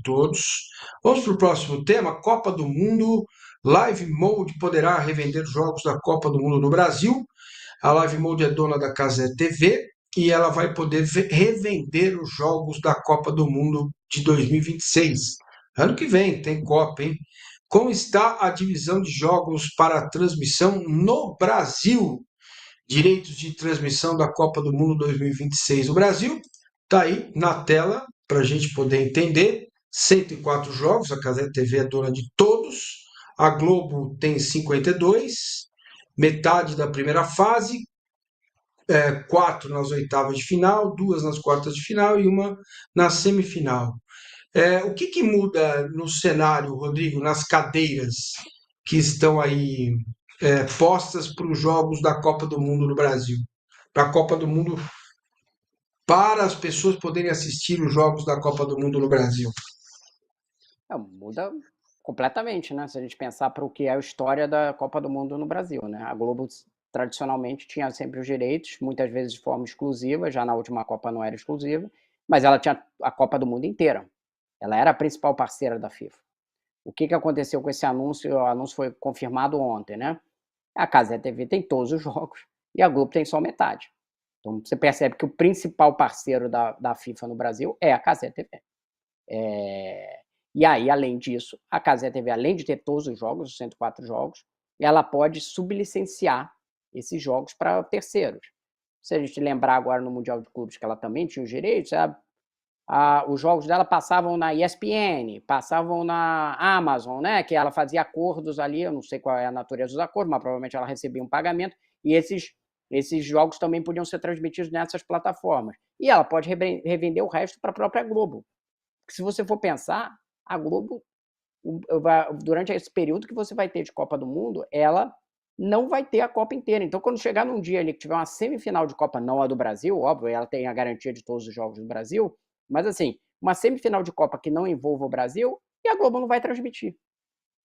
todos. Vamos para o próximo tema, Copa do Mundo. Live Mode poderá revender jogos da Copa do Mundo no Brasil. A Live Mode é dona da Casé TV e ela vai poder revender os jogos da Copa do Mundo de 2026. Ano que vem tem Copa, hein? Como está a divisão de jogos para transmissão no Brasil? Direitos de transmissão da Copa do Mundo 2026 no Brasil. Está aí na tela para a gente poder entender. 104 jogos, a Casé TV é dona de todos. A Globo tem 52, metade da primeira fase, 4 nas oitavas de final, 2 nas quartas de final e uma na semifinal. O que muda no cenário, Rodrigo, nas cadeiras que estão aí postas para os jogos da Copa do Mundo no Brasil? Para a Copa do Mundo, para as pessoas poderem assistir os jogos da Copa do Mundo no Brasil. Muda completamente, né? Se a gente pensar para o que é a história da Copa do Mundo no Brasil, né? A Globo tradicionalmente tinha sempre os direitos, muitas vezes de forma exclusiva, já na última Copa não era exclusiva, mas ela tinha a Copa do Mundo inteira. Ela era a principal parceira da FIFA. O que aconteceu com esse anúncio? O anúncio foi confirmado ontem, né? A Casé TV tem todos os jogos e a Globo tem só metade. Então você percebe que o principal parceiro da FIFA no Brasil é a Casé TV. E aí, além disso, a Casé TV, além de ter todos os jogos, os 104 jogos, ela pode sublicenciar esses jogos para terceiros. Se a gente lembrar agora no Mundial de Clubes que ela também tinha os direitos, os jogos dela passavam na ESPN, passavam na Amazon, né? Que ela fazia acordos ali, eu não sei qual é a natureza dos acordos, mas provavelmente ela recebia um pagamento, e esses jogos também podiam ser transmitidos nessas plataformas. E ela pode revender o resto para a própria Globo. Porque se você for pensar, a Globo, durante esse período que você vai ter de Copa do Mundo, ela não vai ter a Copa inteira. Então, quando chegar num dia ali que tiver uma semifinal de Copa, não a do Brasil, óbvio, ela tem a garantia de todos os jogos do Brasil, mas assim, uma semifinal de Copa que não envolva o Brasil, e a Globo não vai transmitir.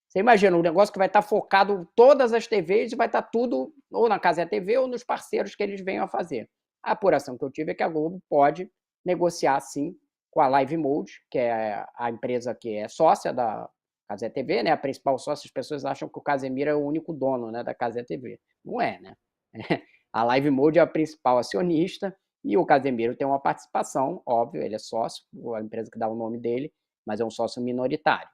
Você imagina, um negócio que vai estar focado em todas as TVs e vai estar tudo ou na Casé TV ou nos parceiros que eles venham a fazer. A apuração que eu tive é que a Globo pode negociar, sim, com a Live Mode, que é a empresa que é sócia da Casé TV, né? A principal sócia, as pessoas acham que o Casemiro é o único dono, né, da Casé TV. Não é, né? A Live Mode é a principal acionista e o Casemiro tem uma participação, óbvio, ele é sócio, a empresa que dá o nome dele, mas é um sócio minoritário.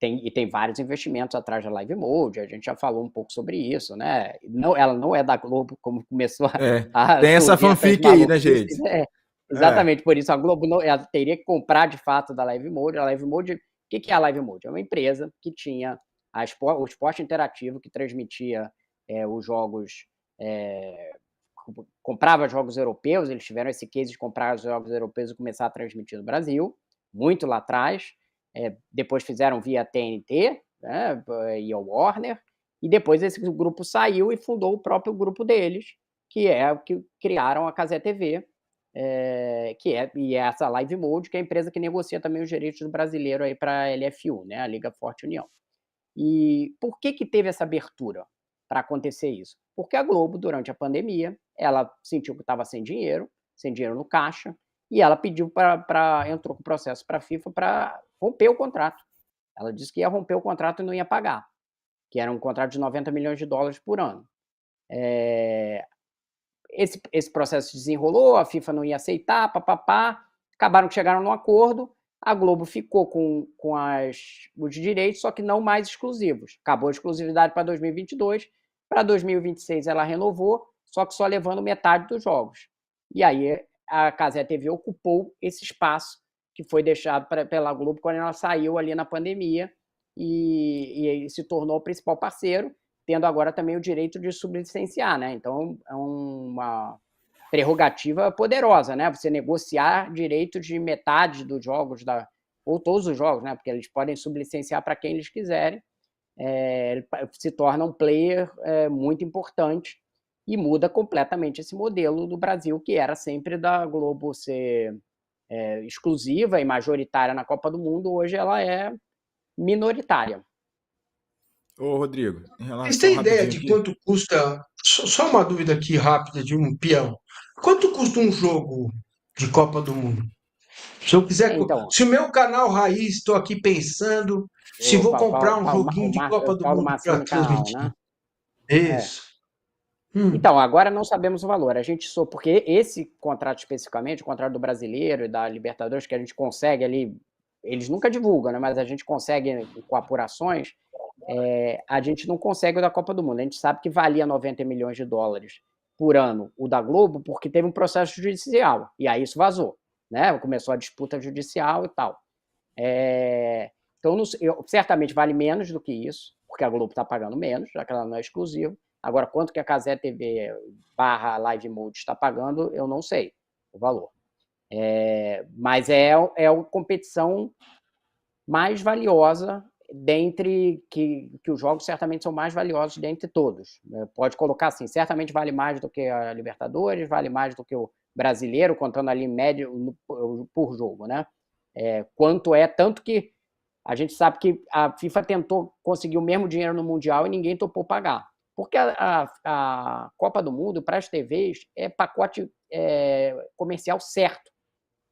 Tem vários investimentos atrás da Live Mode, a gente já falou um pouco sobre isso, né? Não, ela não é da Globo, como começou a tem essa fanfic aí, né, gente? Exatamente, por isso a Globo ela teria que comprar de fato da Live Mode. A Live Mode, o que é a Live Mode? É uma empresa que tinha o esporte interativo, que transmitia os jogos, comprava jogos europeus, eles tiveram esse case de comprar os jogos europeus e começar a transmitir no Brasil, muito lá atrás. Depois fizeram via TNT, né, e a Warner, e depois esse grupo saiu e fundou o próprio grupo deles, que é o que criaram a Casé TV, e essa Live Mode, que é a empresa que negocia também os direitos do brasileiro aí para a LFU, né, a Liga Forte União. E por que teve essa abertura para acontecer isso? Porque a Globo, durante a pandemia, ela sentiu que estava sem dinheiro no caixa, e ela entrou com processo para a FIFA para romper o contrato. Ela disse que ia romper o contrato e não ia pagar, que era um contrato de $90 milhões por ano. Esse processo se desenrolou, a FIFA não ia aceitar, acabaram que chegaram num acordo, a Globo ficou com os direitos, só que não mais exclusivos. Acabou a exclusividade para 2022, para 2026 ela renovou, só que só levando metade dos jogos. E aí a Casé TV ocupou esse espaço que foi deixado pela Globo quando ela saiu ali na pandemia e se tornou o principal parceiro, tendo agora também o direito de sublicenciar, né? Então, é uma prerrogativa poderosa, né? Você negociar direito de metade dos jogos, ou todos os jogos, né? Porque eles podem sublicenciar para quem eles quiserem. Se torna um player muito importante e muda completamente esse modelo do Brasil, que era sempre da Globo ser exclusiva e majoritária na Copa do Mundo, hoje ela é minoritária. Ô, Rodrigo, em relação Vocês têm ideia de aqui, quanto custa? Só uma dúvida aqui rápida de um peão. Quanto custa um jogo de Copa do Mundo? Se eu quiser, Então, se o meu canal raiz, estou aqui pensando se o vou comprar um joguinho de Copa O do Paulo Mundo para Massini Canal, transmitir. né? É. Isso. Então, agora não sabemos o valor. A gente só porque esse contrato especificamente, o contrato do Brasileiro e da Libertadores, que a gente consegue ali, eles nunca divulgam, né? Mas a gente consegue com apurações, a gente não consegue o da Copa do Mundo. A gente sabe que valia 90 milhões de dólares por ano o da Globo, porque teve um processo judicial. E aí isso vazou, né? Começou a disputa judicial e tal. Então, certamente vale menos do que isso, porque a Globo está pagando menos, já que ela não é exclusiva. Agora, quanto que a Cazé TV barra Live Mode está pagando, eu não sei o valor. Mas é a competição mais valiosa dentre que os jogos certamente são mais valiosos dentre todos. Pode colocar assim, certamente vale mais do que a Libertadores, vale mais do que o Brasileiro, contando ali em média por jogo, né? Tanto que a gente sabe que a FIFA tentou conseguir o mesmo dinheiro no Mundial e ninguém topou pagar. Porque a Copa do Mundo, para as TVs, é pacote comercial certo.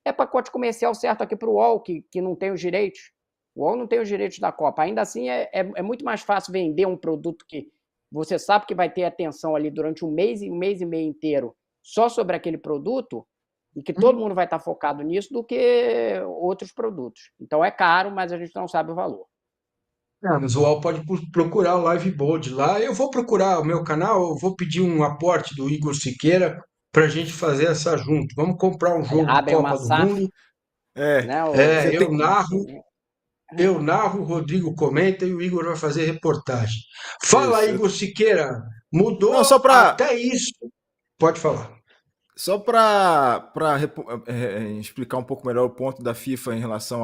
É pacote comercial certo aqui para o UOL, que não tem os direitos. O UOL não tem os direitos da Copa. Ainda assim, é muito mais fácil vender um produto que você sabe que vai ter atenção ali durante um mês e meio inteiro só sobre aquele produto e que todo mundo vai estar focado nisso do que outros produtos. Então é caro, mas a gente não sabe o valor. Mas o UOL pode procurar o Live Bold lá. Eu vou procurar o meu canal, eu vou pedir um aporte do Igor Siqueira para a gente fazer essa junto. Vamos comprar um Aí jogo de abrem uma Copa do SAF, Mundo. É, né? você Eu tem. narro, o Rodrigo comenta e o Igor vai fazer reportagem. Fala, Isso. Igor Siqueira, Não, mudou até isso. Pode falar. só para explicar um pouco melhor o ponto da FIFA em relação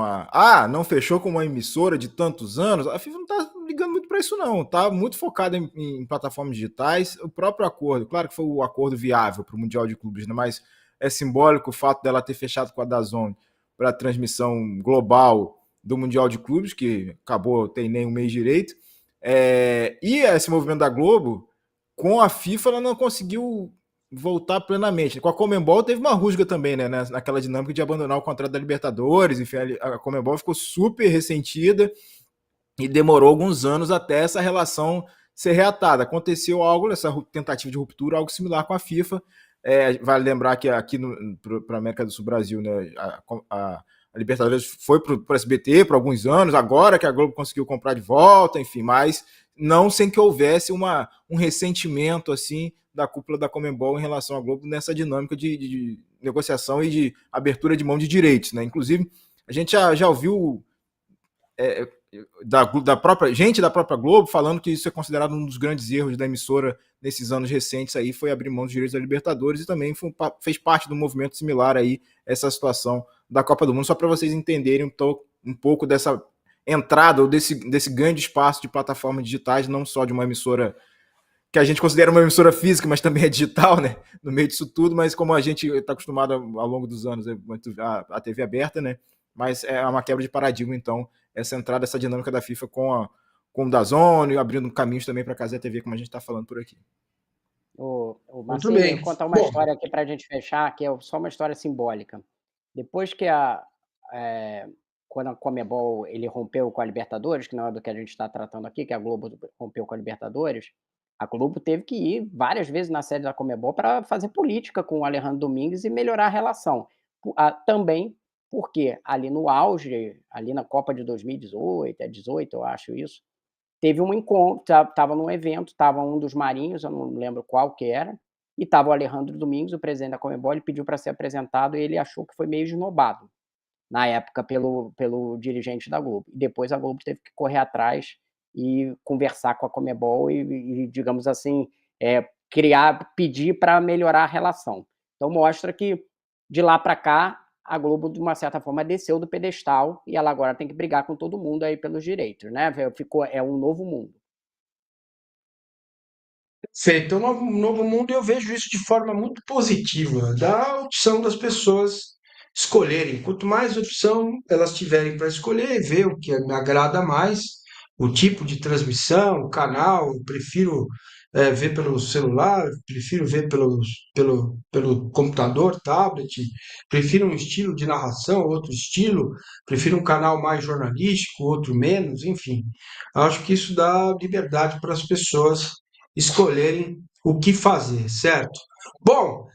não fechou com uma emissora de tantos anos. A FIFA não está ligando muito para isso não. Tá muito focada em plataformas digitais. O próprio acordo, claro que foi o acordo viável para o Mundial de Clubes, né? Mas é simbólico o fato dela ter fechado com a DAZN para a transmissão global do Mundial de Clubes, que acabou tem nem um mês direito. E esse movimento da Globo, com a FIFA, ela não conseguiu voltar plenamente. Com a Conmebol teve uma rusga também, né? Naquela dinâmica de abandonar o contrato da Libertadores. Enfim, a Conmebol ficou super ressentida e demorou alguns anos até essa relação ser reatada. Aconteceu algo, essa tentativa de ruptura, algo similar com a FIFA. Vale lembrar que aqui para a América do Sul, Brasil, né, a Libertadores foi para o SBT por alguns anos, agora que a Globo conseguiu comprar de volta, enfim, mas não sem que houvesse um ressentimento assim da cúpula da Conmebol em relação à Globo nessa dinâmica de negociação e de abertura de mão de direitos, né? Inclusive, a gente já ouviu da própria Globo falando que isso é considerado um dos grandes erros da emissora nesses anos recentes aí, foi abrir mão dos direitos da Libertadores e também fez parte do movimento similar aí, essa situação da Copa do Mundo, só para vocês entenderem um pouco dessa entrada ou desse grande espaço de plataformas digitais, não só de uma emissora que a gente considera uma emissora física, mas também é digital, né? No meio disso tudo, mas como a gente está acostumado ao longo dos anos a TV aberta, né? Mas é uma quebra de paradigma, então, essa entrada, essa dinâmica da FIFA com o DAZN, abrindo caminhos também para a Cazé TV, como a gente está falando por aqui. O Muito Marcelo, eu bem. vou contar uma Bom, história aqui para a gente fechar, que é só uma história simbólica. Depois que quando a Conmebol ele rompeu com a Libertadores, que não é do que a gente está tratando aqui, que a Globo rompeu com a Libertadores, a Globo teve que ir várias vezes na sede da Conmebol para fazer política com o Alejandro Domingues e melhorar a relação. Também porque ali no auge, ali na Copa de 2018, 18, eu acho isso, teve um encontro, estava num evento, estava um dos marinhos, eu não lembro qual que era, e estava o Alejandro Domingues, o presidente da Conmebol, ele pediu para ser apresentado e ele achou que foi meio esnobado na época pelo dirigente da Globo. E depois a Globo teve que correr atrás e conversar com a Conmebol e digamos assim, pedir para melhorar a relação. Então mostra que de lá para cá a Globo de uma certa forma desceu do pedestal e ela agora tem que brigar com todo mundo aí pelos direitos, né? É um novo mundo. feito um novo mundo e eu vejo isso de forma muito positiva, da opção das pessoas escolherem. Quanto mais opção elas tiverem para escolher, ver o que me agrada mais, o tipo de transmissão, o canal, eu prefiro ver pelo celular, prefiro ver pelo computador, tablet, prefiro um estilo de narração, outro estilo, prefiro um canal mais jornalístico, outro menos, enfim. Acho que isso dá liberdade para as pessoas escolherem o que fazer, certo? Bom,